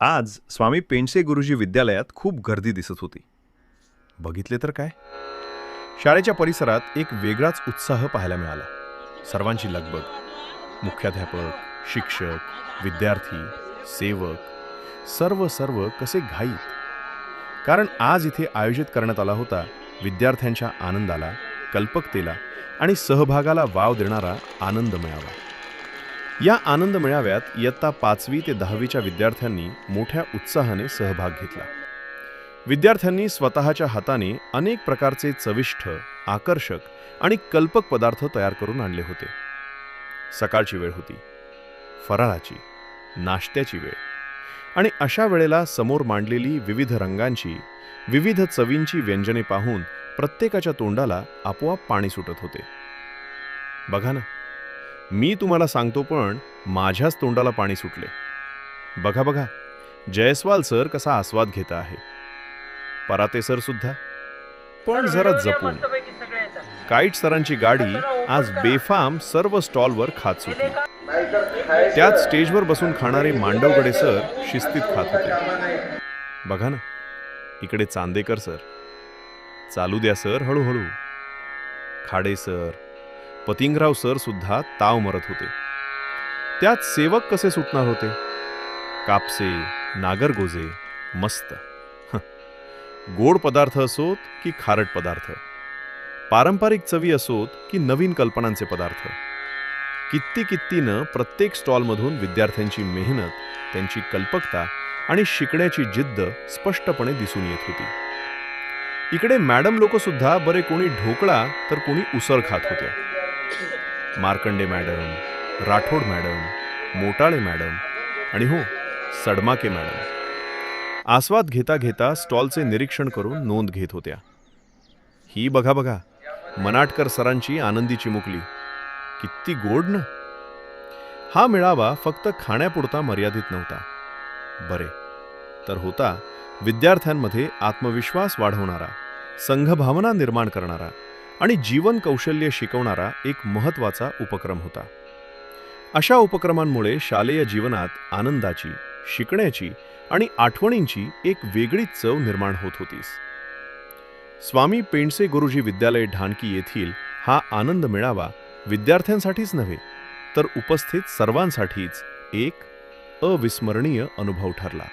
आज स्वामी पेंडसे गुरुजी विद्यालयात खूप गर्दी दिसत होती. बघितले तर काय, शाळेच्या परिसरात एक वेगळाच उत्साह पाहायला मिळाला. सर्वांची लगबग. मुख्याध्यापक, शिक्षक, विद्यार्थी, सेवक, सर्व सर्व कसे घाईत. कारण आज इथे आयोजित करण्यात आला होता विद्यार्थ्यांच्या आनंदाला, कल्पकतेला आणि सहभागाला वाव देणारा आनंद मेळावा. या आनंद मेळाव्यात इयत्ता 5वी ते 10वीच्या विद्यार्थ्यांनी मोठ्या उत्साहाने सहभाग घेतला. विद्यार्थ्यांनी स्वतःच्या हाताने अनेक प्रकारचे चविष्ट, आकर्षक आणि कल्पक पदार्थ तयार करून आणले होते. सकाळची वेळ होती, फराळाची, नाश्त्याची वेळ, आणि अशा वेळेला समोर मांडलेली विविध रंगांची, विविध चवींची व्यंजने पाहून प्रत्येकाच्या तोंडाला आपोआप पाणी सुटत होते. बघा ना, मी तुम्हाला सांगतो पण माझ्याच तोंडाला पाणी सुटले. बघा बघा, जयस्वाल सर कसा आस्वाद घेता आहे, पराते सर सुद्धा, पण जरा जपून. काईट सरांची गाडी आज बेफाम सर्व स्टॉलवर खात सुटली. त्यात स्टेजवर बसून खाणारे मांडवगडे सर शिस्तीत खात होते. बघा ना, इकडे चांदेकर सर, चालू द्या सर हळूहळू. खाडे सर, पतिंगराव सर सुद्धा ताव मरत होते. त्यात सेवक कसे सुटणार होते. कापसे, नागरगोजे, मस्त. गोड पदार्थ असोत की खारट पदार्थ, पारंपरिक चवी असोत की नवीन कल्पनांचे पदार्थ, कित्तीनं प्रत्येक स्टॉलमधून विद्यार्थ्यांची मेहनत, त्यांची कल्पकता आणि शिकण्याची जिद्द स्पष्टपणे दिसून येत होती. इकडे मॅडम लोक सुद्धा, बरे कोणी ढोकळा तर कोणी उसळ खात होते. Markande madam, Rathod madam, Motale madam आणि हो, सडमाके मॅडम आस्वाद घेता घेता स्टॉलचे निरीक्षण करून नोंद घेत होत्या. ही बघा बघा, मनाटकर सरांची आनंदी चिमुकली, किती गोड ना. हा मेळावा फक्त खाण्यापुरता मर्यादित नव्हता, बरे तर होता विद्यार्थ्यांमध्ये आत्मविश्वास वाढवणारा, संघभावना निर्माण करणारा आणि जीवन कौशल्य शिकवणारा एक महत्त्वाचा उपक्रम होता. अशा उपक्रमांमुळे शालेय जीवनात आनंदाची, शिकण्याची आणि आठवणींची एक वेगळीच चव निर्माण होत होतीस. स्वामी पेंडसे गुरुजी विद्यालय ढानकी येथील हा आनंद मेळावा विद्यार्थ्यांसाठीच नव्हे, तर उपस्थित सर्वांसाठीच एक अविस्मरणीय अनुभव ठरला.